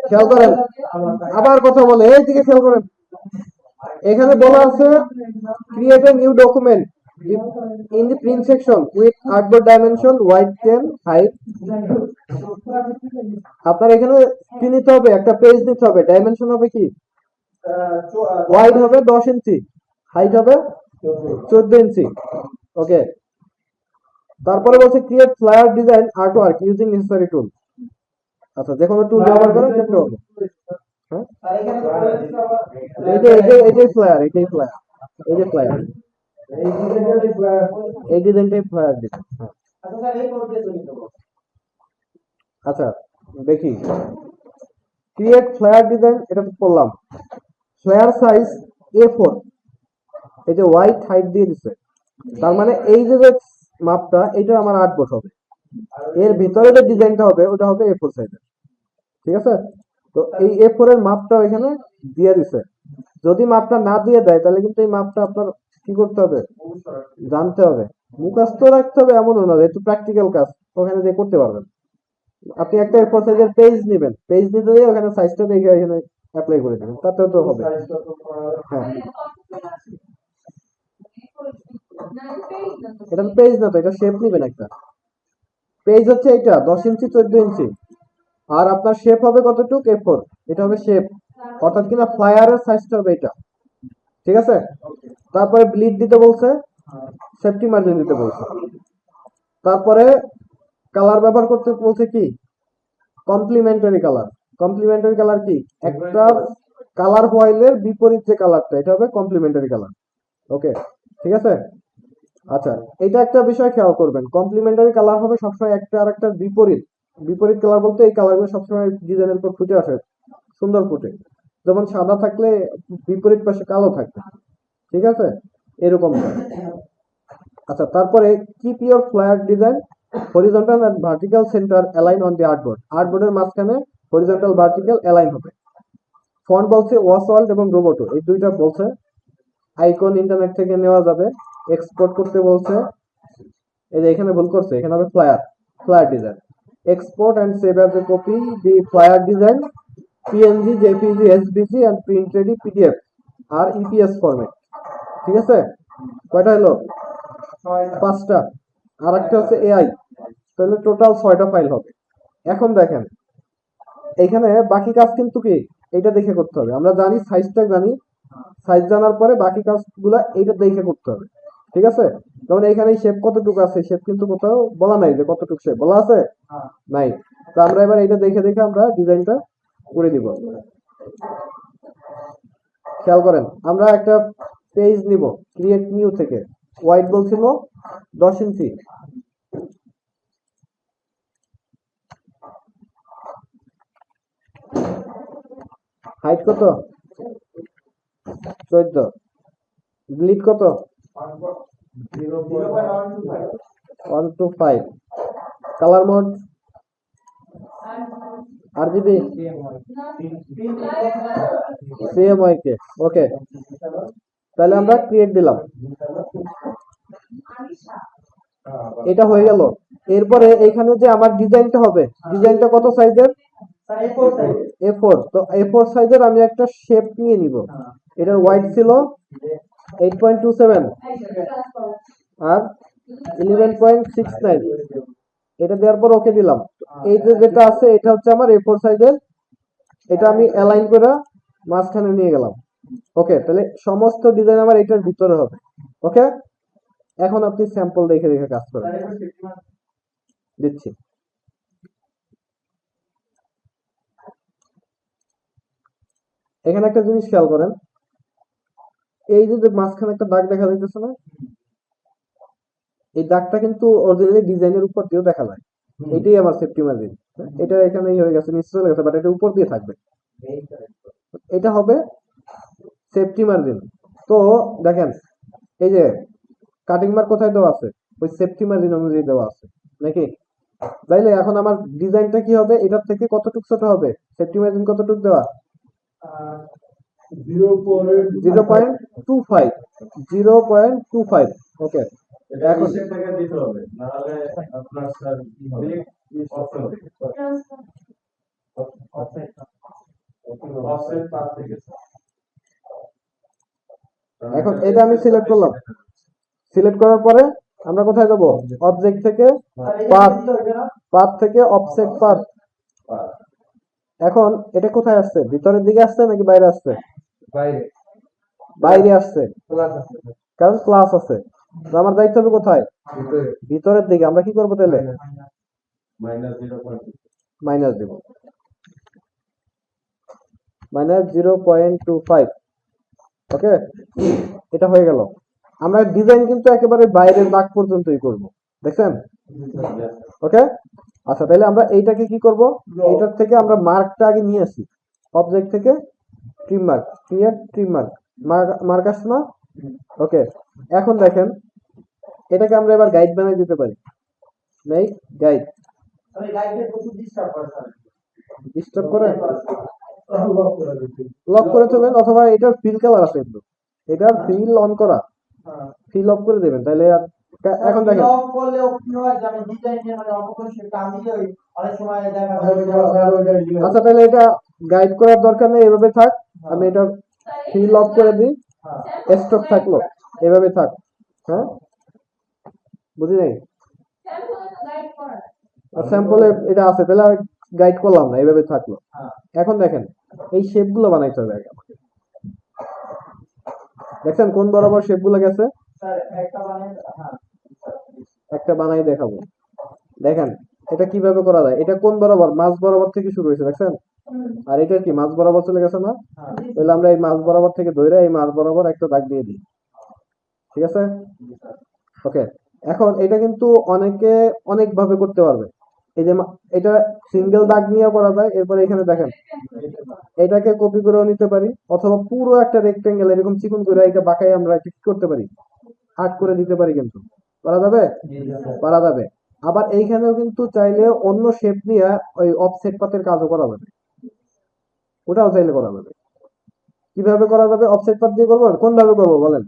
খেয়াল করেন, আবার কথা বলে এই দিকে খেয়াল করেন। এখানে বলা আছে create a new document in the print section with artboard dimension white ten height. আপনার এখানে কি নিতে হবে, একটা পেজ নিতে হবে, ডাইমেনশন হবে কি ওয়াইড হবে 10 ইঞ্চি, হাইট হবে 14 ইঞ্চি। ওকে, তারপরে বলছে create flyer design art work using necessary tool. আচ্ছা, যে কোনো টুল ব্যবহার করে করতে হবে। হ্যাঁ, এটাই ফ্লায়ার, এটাই ফ্লায়ার, এই যে ফ্লায়ার, এই ডিজাইনটাই ফ্লায়ার ডিজাইন। আচ্ছা দেখি, ক্রিয়েট ফ্লায়ার ডিজাইন, এটা তো করলাম। ফ্লায়ার সাইজ A4, এই যে হোয়াইট হাইট দিয়ে দিচ্ছে, তার মানে এই যে মাপটা এটা আমার 8 ফুট হবে, এর ভিতরে যে ডিজাইনটা হবে ওটা হবে A4 সাইজের। ঠিক আছে, তো এই A4 এর মাপটা এখানে দিয়ে দিছে। যদি মাপটা না দিয়ে দেয় তাহলে কিন্তু এই মাপটা আপনার কি করতে হবে, জানতে হবে, মুখস্থ রাখতে হবে এমনও না, একটু প্র্যাকটিক্যাল কাজ ওখানে দিয়ে করতে পারবেন। আপনি একটা A4 সাইজের পেজ নেবেন, পেজ নিতে দিয়ে ওখানে সাইজটা দেখে এখানে অ্যাপ্লাই করে দেবেন, তাতেও তো হবে। হ্যাঁ, এটা তো পেজ না, তো এটা শেপ নেবেন একটা। পেজ হচ্ছে এটা 10 ইঞ্চি 14 ইঞ্চি, আর আপনার শেপ হবে কতটুক A4, এটা হবে শেপ, অর্থাৎ কিনা ফ্লায়ারের সাইজটা হবে এটা। ঠিক আছে, তারপরে ব্লিড দিতে বলছে, সেফটি মার্জিন দিতে বলছে, তারপরে কালার ব্যবহার করতে বলছে কি কমপ্লিমেন্টারি কালার। কমপ্লিমেন্টারি কালার কি, একটা কালার হোয়াইলের বিপরীত যে কালারটা এটা হবে কমপ্লিমেন্টারি কালার। ওকে, ঠিক আছে। আচ্ছা, এটা একটা বিষয় খেয়াল করবেন, কমপ্লিমেন্টারি কালার হবে সবসময় একটা আর একটা বিপরীত। বিপরীত কালার বলতে এই কালারগুলো সবসময় ডিজাইনের উপর ফুটে আসে, সুন্দর ফুটে, যেমন সাদা থাকলে বিপরীত পাশে কালো থাকবে। ঠিক আছে, এরকম। আচ্ছা, তারপরে keep your flyer design horizontal and vertical centre align on the artboard. আর্টবোর্ডের মাঝখানে হরিজন্টাল ভার্টিক্যাল অ্যালাইন হবে। ফন্ট বলছে ওয়াসওয়াল্ড এবং রোবোটো, এই দুইটা বলছে। আইকন ইন্টারনেট থেকে নেওয়া যাবে। এক্সপোর্ট করতে বলছে, এই যে এখানে ভুল করছে, এখানে হবে flyer, flyer design. Export and save as a copy the flyer design PNG JPG এসবিজি এন্ড প্রিন্ট রেডি পিডিএফ আর ইপিএস ফরম্যাট। ঠিক আছে, কয়টা হলো, 5টা, আর একটা হচ্ছে এআই, তাহলে টোটাল 6টা ফাইল হবে। এখন দেখেন এইখানে বাকি কাজ কিন্তু কি এটা দেখে করতে হবে, আমরা জানি সাইজটা জানি, সাইজ জানার পরে বাকি কাজগুলা এইটা দেখে করতে হবে। ঠিক আছে, যেমন এইখানে শেপ কতটুকু আছে, শেপ কিন্তু কোথাও বলা নাই যে কতটুকু শেপ বলা আছে, নাই। তো আমরা এবার এটা দেখে দেখে আমরা ডিজাইনটা করে দিব। খেয়াল করেন, আমরা একটা পেজ নিব ক্রিয়েট নিউ থেকে, হোয়াইট বলছিল 10 ইঞ্চি, হাইট কত 14, ব্লিড কত 125, কালার মোড আরজিবি সিএমওয়াইকে। ওকে, তাহলে আমরা ক্রিয়েট দিলাম, এটা হয়ে গেল। এরপরে এখানে যে আমার ডিজাইনটা হবে, ডিজাইনটা কত সাইজের, A4, তো A4 সাইজের আমি একটা শেপ নিয়ে নিব। এটার ওয়াইড ছিল 8.27 আর 11.69, এটা দেওয়ার পর ওকে দিলাম। এই যে যেটা আছে এটা হচ্ছে আমার A4 সাইজের, এটা আমি অ্যালাইন করে মাঝখানে নিয়ে গেলাম। ওকে, তাহলে সমস্ত ডিজাইন আমার এটার ভিতরে হবে। ওকে, এখন আপনি স্যাম্পল দেখে দেখে কাজ করেন, দিচ্ছি। এখানে একটা জিনিস খেয়াল করেন, এই যে মাঝখানে একটা দাগ দেখা যাইতেছে না, এই দাগটা কিন্তু অরিজিনালি ডিজাইনের উপর দিয়েও দেখা যায়। এটাই আমার সেফটি মার্জিন, এটা এখানেই হয়ে গেছে, নিশ্চয় হয়ে গেছে, বাট এটা উপর দিয়ে থাকবে, এটা হবে সেফটি মার্জিন। তো দেখেন এই যে কাটিং মার্ক কোথায় দেওয়া আছে, ওই সেফটি মার্জিন অনুযায়ী দেওয়া আছে নাকি। তাইলে এখন আমার ডিজাইনটা কি হবে, এটার থেকে কতটুকু ছোট হবে, সেফটি মার্জিন কতটুকু দেওয়া, 0.25, 0.25। ওকে, এখন এখন এটা আমি সিলেক্ট করলাম, সিলেক্ট করার পরে আমরা কোথায় যাব, অবজেক্ট থেকে পাথ, পাথ থেকে অফসেট পাথ। এখন এটা কোথায় আসছে, ভিতরের দিকে আসছে নাকি বাইরে আসছে, বাইরে আসছে, কারণ ক্লাস আছে। তো আমার দায়িত্ব হবে কোথায়, ভিতরের দিকে। আমরা কি করবো তাহলে, মাইনাস দেব, -0.25। ওকে, এটা হয়ে গেল। আমরা ডিজাইন কিন্তু একেবারে বাইরের দাগ পর্যন্তই করব, দেখছেন। ওকে, আচ্ছা তাহলে আমরা এইটাকে কি করব, এইটার থেকে আমরা মার্কটা আগে নিয়ে আসি, অবজেক্ট থেকে trim mark, create trim mark, mark আসছে না। ওকে, এখন দেখেন এটাকে আমরা এবার গাইড বানিয়ে দিতে পারি, মেক গাইড। ডিস্টার্ব করে লক করে দেবেন, অথবা এটার ফিল কালার আছে কিন্তু, এটার ফিল অন করা, ফিল অফ করে দেবেন তাহলে। আর এখন দেখেন আচ্ছা তাহলে এটা গাইড করার দরকার নেই, এভাবে থাক। আমি এটা ফিল অফ করে দিই, স্টক থাকলো, এভাবে থাক। হ্যাঁ, বুঝি নাই, স্যাম্পলে এটা আছে, তাহলে গাইড করলাম না, এইভাবে থাকলো। এখন দেখেন এই শেপ গুলো বানাইতে হবে আগে আমাকে। দেখছেন কোন বরাবর শেপ গুলো গেছে, একটা বানাই দেখাবো। দেখেন এটা কিভাবে করা যায়, এটা কোন বরাবর, মাঝ বরাবর থেকে শুরু হয়েছে, দেখছেন। আর এটা কি মাঝ বরাবর চলে গেছে না, তাহলে আমরা এই মাঝ বরাবর থেকে ধরে এই মাঝ বরাবর একটা দাগ দিয়ে দিই, ঠিক আছে। ওকে, এখন এটা কিন্তু অনেকে অনেক ভাবে করতে পারবে। এই যে এটা সিঙ্গেল দাগ নিয়ে করা যায়। এরপরে এখানে দেখেন এটাকে কপি করেও নিতে পারি, অথবা পুরো একটা রেক্টেঙ্গেল এরকম চিকন করে এটা বাঁকাই আমরা এটা কি করতে পারি, আর্ট করে দিতে পারি, কিন্তু করা যাবে, করা যাবে। আবার এইখানেও কিন্তু চাইলে অন্য শেপ নিয়ে ওই অফসেট পাতের কাজও করা যাবে, ওটাও চাইলে করা যাবে। কিভাবে করা যাবে, অফসেট পাত দিয়ে করবো, কোন ভাবে করবো বলেন।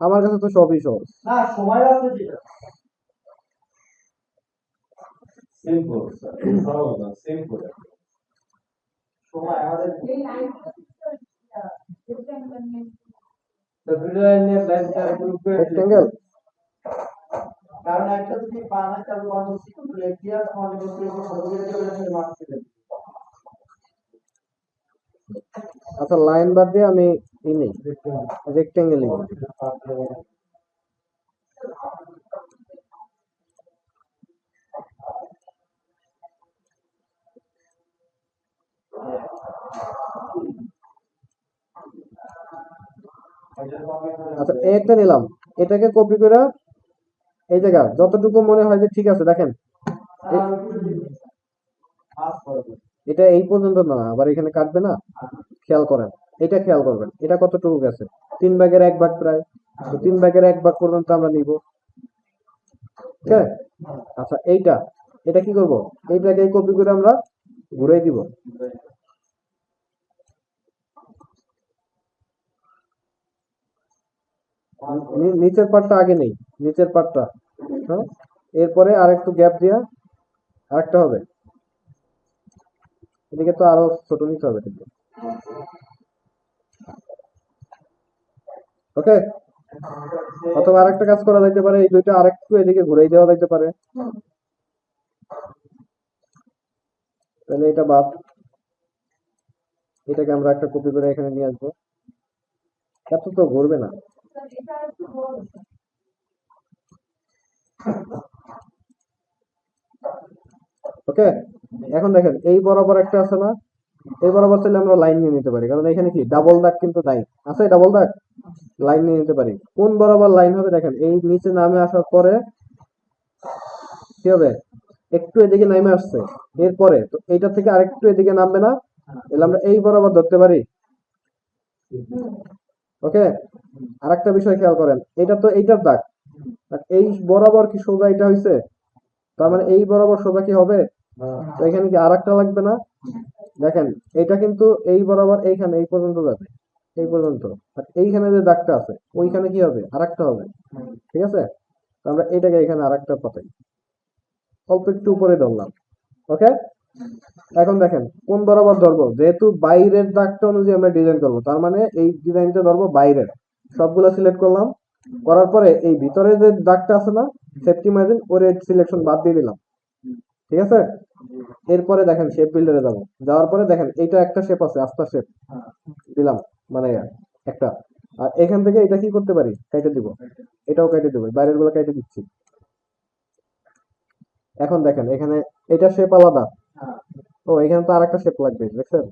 আমার কাছে তো সবই সহজ। রেক্টেঙ্গেল, আচ্ছা লাইন বাদ দিয়ে আমি এই নেই, রেক্টেঙ্গেল। আচ্ছা একটা নিলাম, এটাকে কপি করে এই জায়গা যতটুকু মনে হয় যে ঠিক আছে, দেখেন এটা এই পর্যন্ত না, আবার এখানে কাটবে না, খেয়াল করেন, এটা খেয়াল করবেন, এটা কতটুকু গেছে, 3/1 প্রায়। তো 3/1 পর্যন্ত আমরা নিব, ঠিক আছে। আচ্ছা এইটা, এটা কি করব, এইটাকে কপি করে আমরা ঘুরাই দিব, নিচের পার্টটা আগে নেই, নিচের পার্টটা, হ্যাঁ। এরপরে আর একটু গ্যাপ দিয়া আরেকটা হবে, এদিকে তো আরো ছোট নিতে হবে কিন্তু। ওকে, অথবা আরেকটা কাজ করা যাইতে পারে, এই দুইটা আরেকটু এদিকে ঘুরাই দেওয়া যাইতে পারে, তাহলে এটা বাদ, এটাকে আমরা একটা কপি করে এখানে নিয়ে আসবো, এত তো ঘুরবে না। ওকে, এখন দেখেন এই বরাবর একটা আছে না, এই বরাবর চাইলে আমরা লাইন নিয়ে নিতে পারি, কারণ এখানে কি ডাবল দাগ কিন্তু নাই, আছে ডাবল দাগ, লাইন নিয়ে নিতে পারি। কোন বরাবর লাইন হবে, দেখেন এই নিচে নামে আসার পরে কি হবে, একটু এদিকে নামে আসছে, এরপরে তো এইটা থেকে আরেকটু এদিকে নামবে না, তাহলে আমরা এই বরাবর ধরতে পারি। ওকে, আরেকটা বিষয় খেয়াল করেন, এটা তো এইটার দাগ, এই বরাবর কি সোজা এটা হইছে, তার মানে এই বরাবর সোজা কি হবে, তো এখানে কি আরেকটা লাগবে না। দেখেন এটা কিন্তু এই বরাবর এইখানে এই পর্যন্ত যাবে, এই পর্যন্ত, আর এইখানে যে দাগটা আছে ওইখানে কি হবে, আরেকটা হবে, ঠিক আছে। তো আমরা এটাকে এখানে আরেকটা পাতাই, অল্প একটু উপরে ধরলাম। ওকে, এখন দেখেন কোন বরাবর ধরবো, যেহেতু বাইরের দাগটা অনুযায়ী আমরা ডিজাইন করবো, তার মানে এই ডিজাইনটা ধরবো বাইরের। সবগুলো সিলেক্ট করলাম, করার পরে এই ভিতরে যে দাগটা আছে না, সেফটি মার্জিন, ওর সিলেকশন বাদ দিয়ে দিলাম। ঠিক আছে, এরপরে দেখেন শেপ বিল্ডারে যাবো, যাওয়ার পরে দেখেন এইটা একটা শেপ আছে, আস্তা শেপ দিলাম, মানে একটা। আর এখান থেকে এটা কি করতে পারি, কেটে দিব, এটাও কেটে দিব, বাইরের গুলো কেটে দিচ্ছি। এখন দেখেন এখানে এটা শেপ আলাদা, ও এখানে তো আরেকটা শেপ লাগবে, দেখছেন,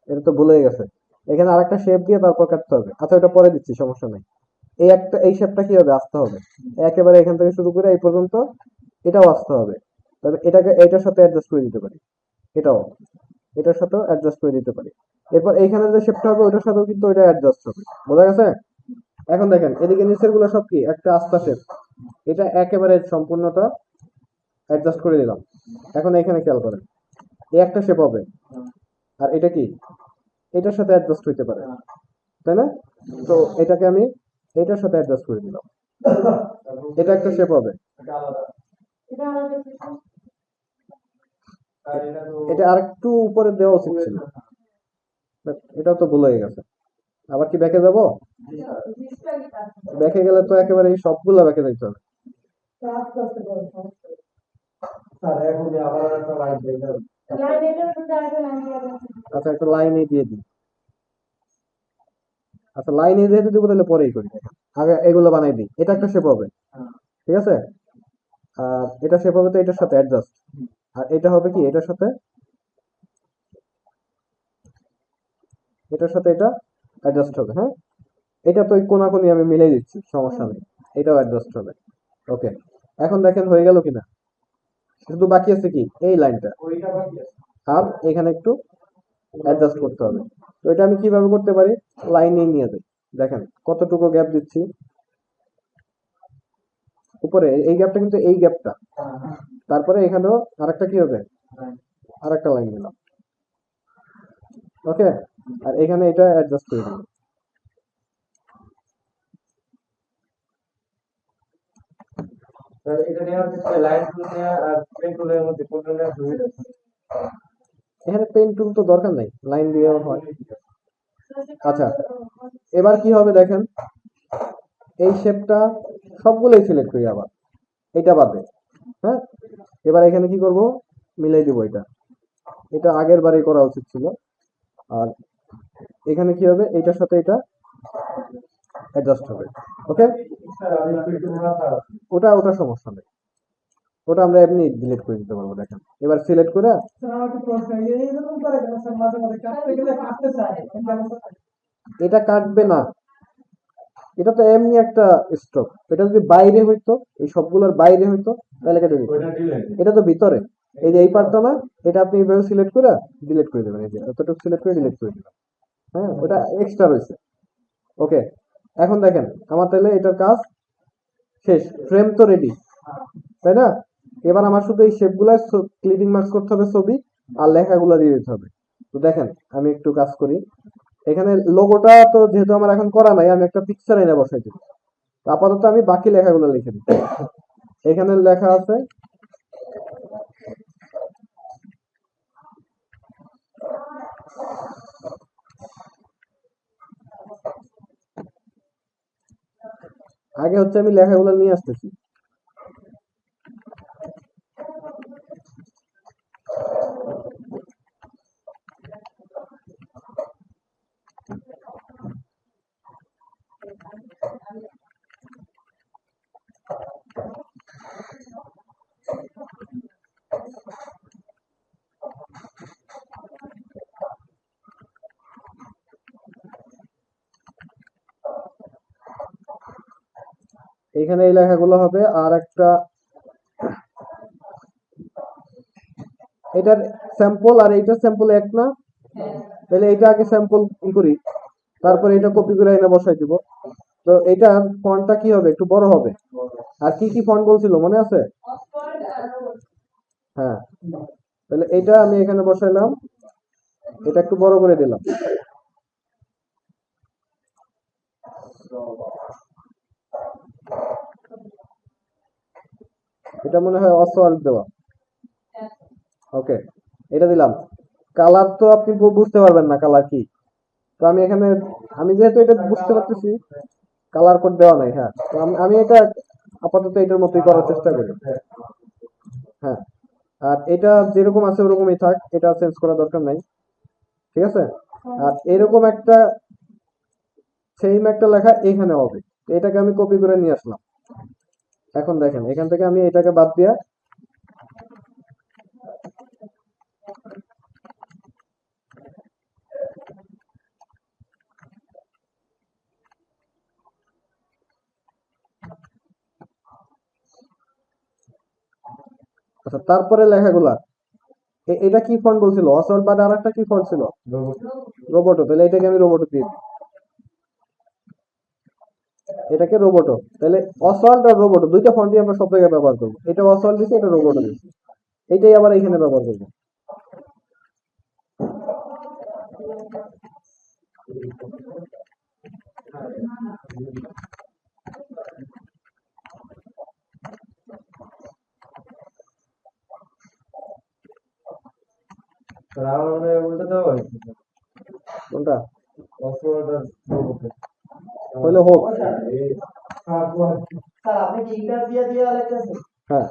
এটা তো ভুলে গেছে। এখানে আরেকটা শেপ দিয়ে তারপর কাটতে হবে, আচ্ছা ওটা পরে দিচ্ছি, সমস্যা নাই। এই একটা এই শেপটা কি হবে, আসতে হবে একেবারে এখান থেকে শুরু করে এই পর্যন্ত, এটাও আসতে হবে। তবে এটাকে এটার সাথে অ্যাডজাস্ট করে দিতে পারি, এটাও এটার সাথেও অ্যাডজাস্ট করে দিতে পারি। এরপর এইখানে যে শেপটা হবে ওটার সাথেও কিন্তু ওইটা অ্যাডজাস্ট হবে, বোঝা গেছে। এখন দেখেন এদিকে নিচের গুলো সব কি একটা আস্তা শেপ, এটা একেবারে সম্পূর্ণটা অ্যাডজাস্ট করে দিলাম। এখন এখানে খেয়াল করেন, এই একটা শেপ হবে, আর এটা কি এটার সাথে অ্যাডজাস্ট হইতে পারে, তাই না? তো এটাকে আমি এটার সাথে অ্যাডজাস্ট করে দিলাম, এটা একটা শেপ হবে। এটা আরেকটু উপরে দেওয়া উচিত ছিল, এটাও তো ভুল হয়ে গেছে। আবার কি ব্যাকে যাব, ব্যাকে গেলে তো একেবারে এই সবগুলা ব্যাকে যাইতে হবে। আচ্ছা একটা লাইনে দিয়ে দিই, আচ্ছা লাইনে যেহেতু দিব তাহলে পরেই করি, দেখেন আগে এগুলো বানাই দিই। এটা একটা শেপ হবে, ঠিক আছে, আর এটা শেপ হবে তো এটার সাথে অ্যাডজাস্ট, আর এটা হবে কি এটার সাথে, এটার সাথে এটা অ্যাডজাস্ট হবে, হ্যাঁ। এটা তো কোনাকুনি আমি মিলাই দিচ্ছি, সমস্যা নেই, এটাও অ্যাডজাস্ট হবে। ওকে, এখন দেখেন হয়ে গেল কিনা, শুধু বাকি আছে কি এই লাইনটা, আর এখানে একটু অ্যাডজাস্ট করতে হবে। তো এটা আমি কিভাবে করতে পারি, লাইনে নিয়ে যাই, দেখেন কতটুকু গ্যাপ দিচ্ছি উপরে, এই গ্যাপটা কিন্তু এই গ্যাপটা, তারপরে এখানেও আরেকটা কি হবে, আরেকটা লাইন দিলাম। ওকে, আর এখানে এটা অ্যাডজাস্ট করে দিলাম। এখানে পেন টুল তো দরকার নাই, লাইন দিয়ে হয়। আচ্ছা এবার কি হবে দেখেন, এই শেপটা সবগুলোই সিলেক্ট করি আবার, এটা বাদে, হ্যাঁ। এবার এখানে কি করব, মিলাই দিব এটা, এটা আগের বারে করা উচিত ছিল। আর এখানে কি হবে, এটার সাথে এটা অ্যাডজাস্ট হবে। ওকে, ওটা ওটা সমস্যা নেই, ওটা আমরা এমনি ডিলিট করে দিতে পারবো। দেখেন এবার সিলেক্ট করে, এটা কাটবে না, এটা তো এমনি একটা স্ট্রোক, এটা যদি বাইরে হইতো, এই সবগুলোর বাইরে হইতো তাহলে কেটে দিত, এটা তো ভিতরে, এই যে এই পার্টটা না, এটা আপনি এইভাবে সিলেক্ট করে ডিলিট করে দেবেন, এই যে এতটুকু সিলেক্ট করে ডিলিট করে দিবেন, হ্যাঁ ওটা এক্সট্রা রয়েছে। ওকে, এখন দেখেন আমার তাহলে এটার কাজ শেষ, ফ্রেম তো রেডি, তাই না? এবার আমার শুধু এই শেপগুলা ক্লিপিং মার্কস করতে হবে ছবি, আর লেখাগুলো দিয়ে দিতে হবে। তো দেখেন আমি একটু কাজ করি, এখানে লোগোটা তো যেহেতু আমার এখন করা নাই, আমি একটা পিকচার এনে বসাই দিব। আপাতত আমি বাকি লেখাগুলো লিখে দিই, এখানে লেখা আছে, আগে হচ্ছে আমি লেখাগুলো নিয়ে আসতেছি। এখানে এই লেখাগুলো হবে, আর একটা এটার স্যাম্পল আর এইটার স্যাম্পল এক না, তাহলে এটা আগে স্যাম্পল ই করি, তারপরে এটা কপি করে এনে বসাই দিব। তো এইটার ফন্টটা কি হবে, একটু বড় হবে। আর কি কি ফন্ট বলছিল মনে আছে, হ্যাঁ, তাহলে এটা আমি এখানে বসাইলাম, এটা একটু বড় করে দিলাম, এটা মনে হয় অসওয়ার্ড দেওয়া, ওকে, এটা দিলাম। কালার তো আপনি বুঝতে পারবেন না কালার কি, তো আমি এখানে, আমি যেহেতু এটা বুঝতে পারতেছি কালার কোড দেওয়া নাই, হ্যাঁ, তো আমি এটা আপাতত এটার মতোই করার চেষ্টা করি। হ্যাঁ, আর এটা যেরকম আছে ওরকমই থাক, এটা চেঞ্জ করার দরকার নাই। ঠিক আছে, আর এরকম একটা সেম একটা লেখা এখানে হবে, তো এটাকে আমি কপি করে নিয়ে আসলাম। এখন দেখেন এখান থেকে আমি এটাকে বাদ দিয়া, আচ্ছা তারপরে লেখাগুলা, এটা কি ফন্ট বলছিল অসল, বাট আর একটা কি ফন্ট ছিল, রোবটো, তাহলে এটাকে আমি রোবটো দিই, এটাকে রোবটো, তাহলে অসল্ট আর রোবটো দুইটা ফন্টই আমরা সব জায়গায় ব্যবহার করবো, এটা অসল্ট দিছি, এটা রোবটো দিছি, এটাই আবার এখানে ব্যবহার করবো। কোনটা হইলে হোক, হ্যাঁ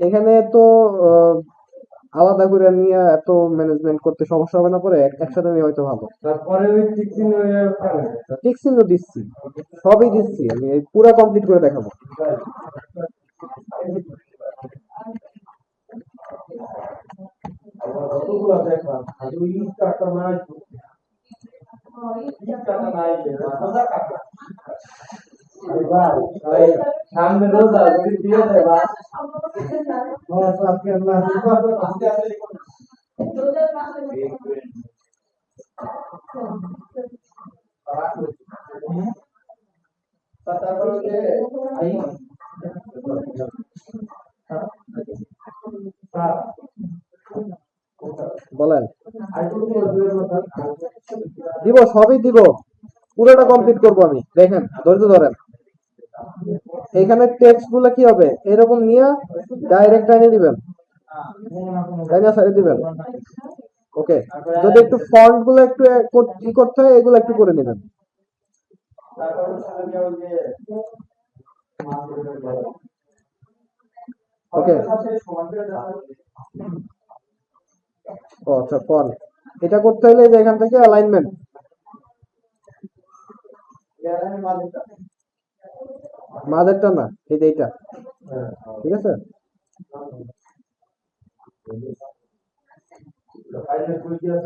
এখানে তো আলাদা করে নিয়ে এত ম্যানেজমেন্ট করতে সমস্যা হবে না, পরে একসাথে নিয়ে হয়তো ভালো। তারপরে ওই টিক চিহ্ন দিচ্ছি, সবই দিচ্ছি, আমি এই পুরা কমপ্লিট করে দেখাবো। সামনে রোজ দিয়ে দেবা, বলেন। দিব, সবই দিব, পুরোটা কমপ্লিট করবো আমি, দেখেন ধৈর্য ধরেন। এখানে টেক্সট গুলো কি হবে, এরকম নিয়ে ডাইরেক্ট টাইনে দিবেন, টাইনে সাইডে দিবেন। ওকে, যদি একটু ফন্ট গুলো একটু কি করতে হয় এগুলো একটু করে নেবেন। ওকে, ও আচ্ছা ফন্ট, এটা করতে হলে যে এখান থেকে অ্যালাইনমেন্ট, মাঝেরটা না, এই যে এইটা, ঠিক আছে।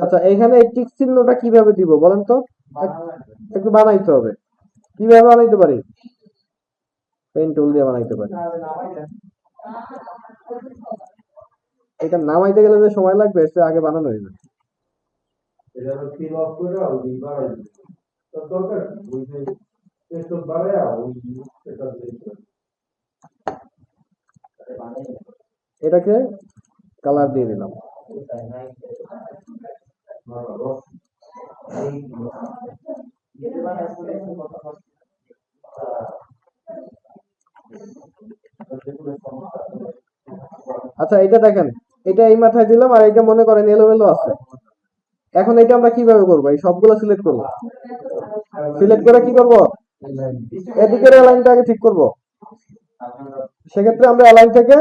আচ্ছা এখানে এই টিক চিহ্নটা কিভাবে দিব বলেন তো, একটু বানাইতে হবে, কিভাবে বানাইতে পারি, পেন টুল দিয়ে বানাইতে পারি। এটা নামাইতে গেলে যে সময় লাগবে এর চেয়ে আগে বানানো হয়ে যাবে। এটাকে কালার দিয়ে দিলাম। আচ্ছা এটা দেখেন, এটা এই মাথায় দিলাম আর এটা মনে করেন এলোমেলো আছে, এখন এটা আমরা কিভাবে করবো, এই সবগুলো সিলেক্ট করবো, সিলেক্ট করে কি করব, এদিকের অ্যালাইনটা আগে ঠিক করব। সেক্ষেত্রে আমরা অ্যালাইন থেকে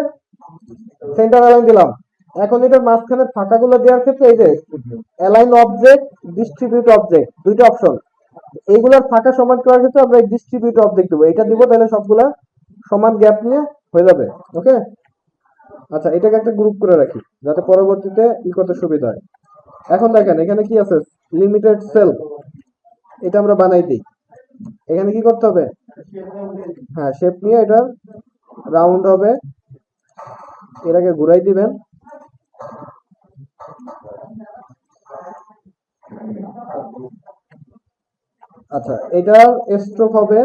সেন্টার অ্যালাইন দিলাম। এখন এটার মাঝখানে ফাঁকাগুলো দেওয়ার ক্ষেত্রে এই যে অ্যালাইন অবজেক্ট, ডিস্ট্রিবিউট অবজেক্ট, দুইটা অপশন, এইগুলোর ফাঁকা সমান করার ক্ষেত্রে আমরা ডিস্ট্রিবিউট অবজেক্ট দেবো, এটা দিব, তাহলে সবগুলা সমান গ্যাপ নিয়ে হয়ে যাবে। ওকে, আচ্ছা এটাকে একটা গ্রুপ করে রাখি যাতে পরবর্তীতে ই করতে সুবিধা হয়। এখন দেখেন এখানে কি আছে, লিমিটেড সেল, এটা আমরা বানাই দিই। এখানে কি করতে হবে, হ্যাঁ শেপ নিয়ে এটা রাউন্ড হবে, এটাকে ঘুরাই দিবেন। আচ্ছা এটার স্ট্রোক হবে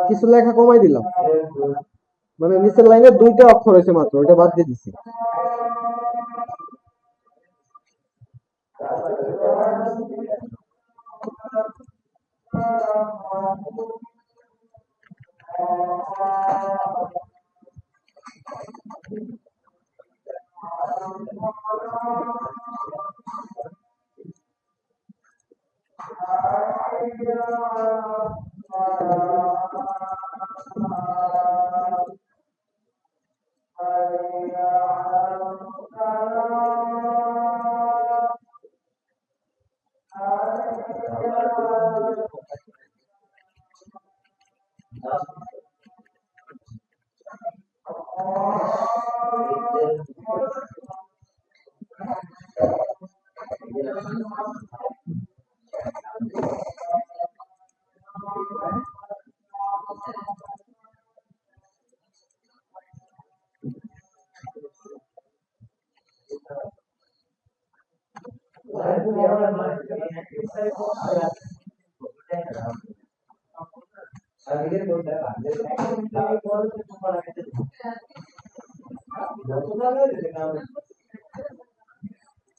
কিছু লেখা কমাই দিলাম, মানে নিচের লাইনে দুইটা অক্ষর হয়েছে মাত্র, ওটা বাদ দিয়ে দিছি।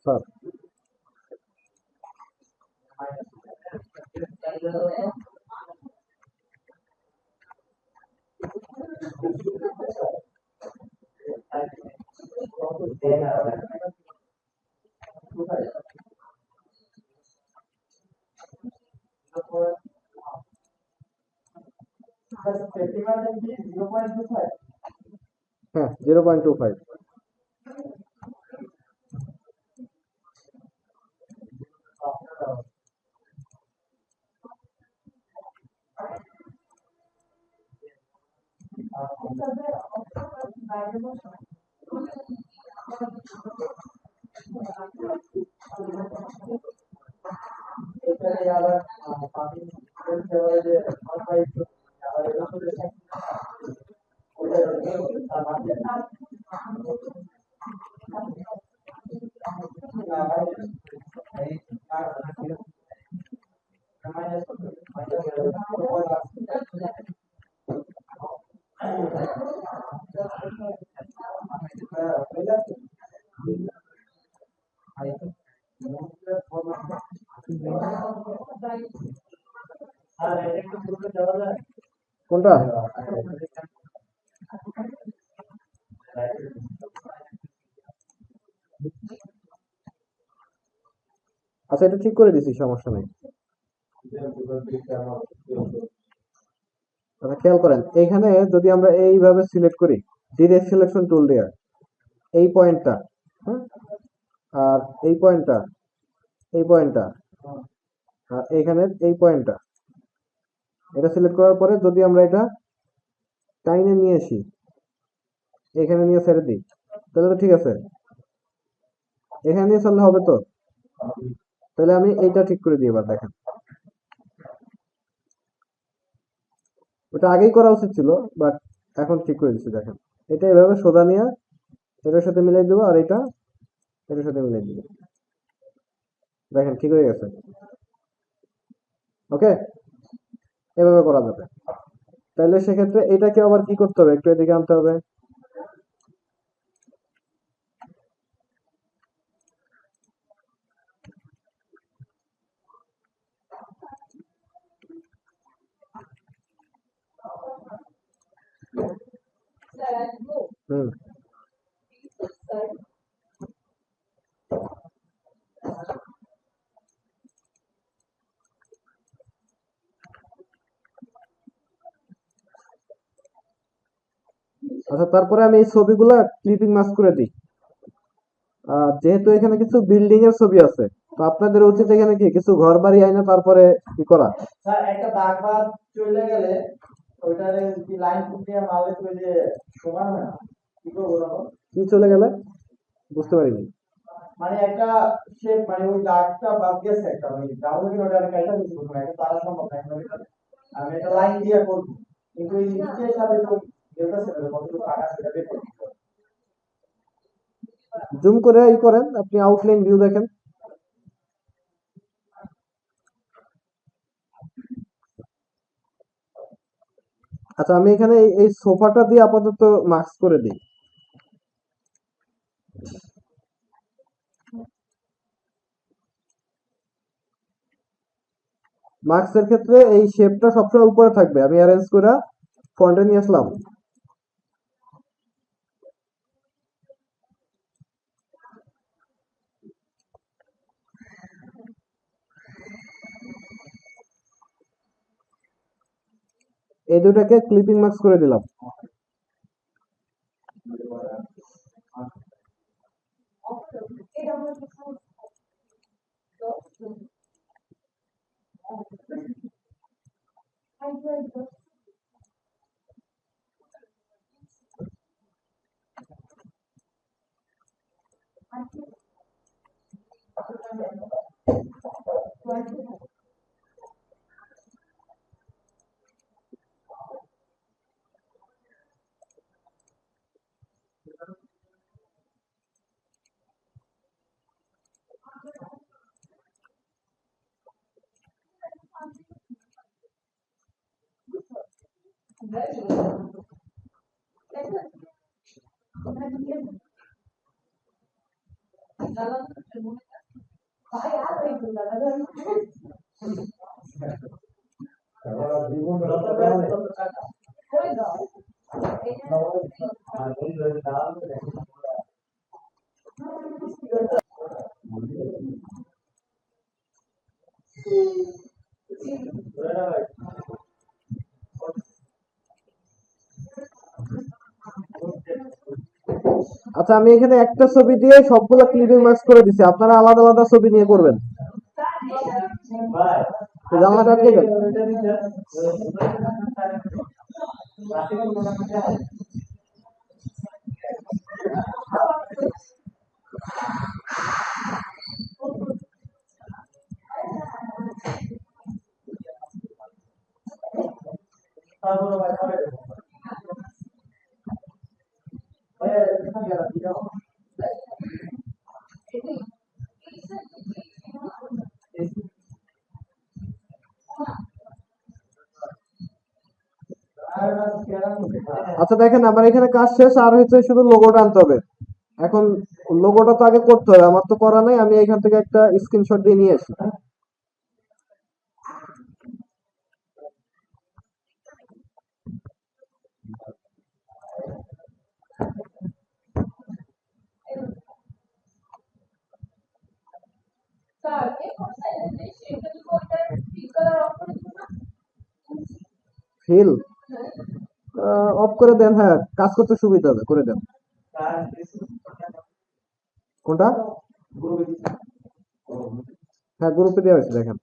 স্যার হ্যাঁ 0.25। কোনটা? আচ্ছা, এটা ঠিক করে দিছি, সমস্যা নেই। আচ্ছা, খেয়াল করেন এইখানে যদি আমরা এইভাবে সিলেক্ট করি, ডিরেক্ট সিলেকশন টুল দিয়ে এই পয়েন্টটা, হ্যাঁ, আর এই পয়েন্টটা, এই পয়েন্টটা, আর এইখানে এই পয়েন্টটা, এটা সিলেক্ট করার পরে যদি আমরা এটা টাইনে নিয়ে আসি, এখানে নিয়ে ছেড়ে দিই, তাহলে তো ঠিক আছে। এখানে নিয়ে চললে হবে তো? তাহলে আমি এইটা ঠিক করে দিই, এবার দেখেন। ওটা আগেই করা উচিত ছিল, বাট এখন ঠিক করে দিচ্ছি, দেখেন। এটা এভাবে সোজা নিয়ে এটার সাথে মিলাই দেবো, আর এটা এটার সাথে মিলাই দিব, দেখেন ঠিক হয়ে গেছে। ওকে, এভাবে করা যাবে। তাহলে সেক্ষেত্রে এটাকে আবার কি করতে হবে, একটু এদিকে আনতে হবে। হুম। আচ্ছা, তারপরে আমি এই ছবিগুলা ক্লিপিং মাস্ক করে দিই। যেহেতু এখানে কিছু বিল্ডিং এর ছবি আছে, তো আপনাদের উচিত এখানে কি কিছু ঘর বাড়ি আইনা তারপরে কি করা। স্যার একটা দাগ বাদ চলে গেলে ওইটারে কি লাইন দিয়ে মারলে তো ওই যে সমান হয় না, কি করবো তখন? কি চলে গেলে বুঝতে পারিনি। মানে একটা শেপ, মানে ওই দাগটা বাদ গেছে একটা, মানে ডাবল কি ওটা আমি কাইটা দিতে পারবো না, এটা তারা সম্ভব না এখন আমি একটা লাইন দিয়ে করবো, কিন্তু এই নিচের সাথে তো যেতেছে না, কতটুকু আকাশ সেটা বের করতে হবে। জুম করে ই করেন, আপনি আউটলাইন ভিউ দেখেন। আচ্ছা, আমি এখানে এই সোফাটা দিয়ে আপাতত মাস্ক করে দিই। মাস্কের ক্ষেত্রে এই শেপটা সবসময় উপরে থাকবে, আমি অ্যারেঞ্জ করে ফন্টে নিয়ে আসলাম। এই দুটাকে ক্লিপিং মাস্ক করে দিলাম। আচ্ছা, আমি এখানে একটা ছবি দিয়ে সবগুলো ক্লিপিং মাস্ক করে দিছি, আপনারা আলাদা আলাদা ছবি নিয়ে করবেন। জানলাটা আটকে গেল। আচ্ছা, দেখেন আমার এখানে কাজ শেষ, আর হচ্ছে শুধু লোগোটা আনতে হবে। এখন লোগোটা তো আগে করতে হবে, আমার তো করা নাই, আমি এখান থেকে একটা স্ক্রিনশট দিয়ে নিয়ে আসি। ফিল অফ করে দেন, হ্যাঁ কাজ করতে সুবিধা হবে, করে দেন। তার কোনটা? গ্রুপে হ্যাঁ গ্রুপে দেওয়া হয়েছে, দেখেন।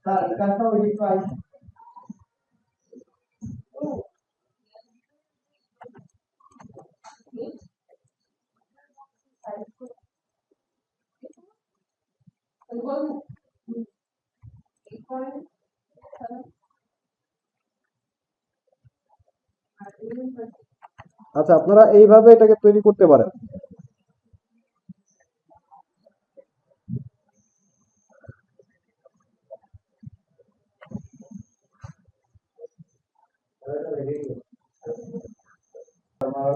স্যার কাজটা ওই একটু আইসি আচ্ছা, আপনারা এইভাবে এটাকে তৈরি করতে পারেন। আমার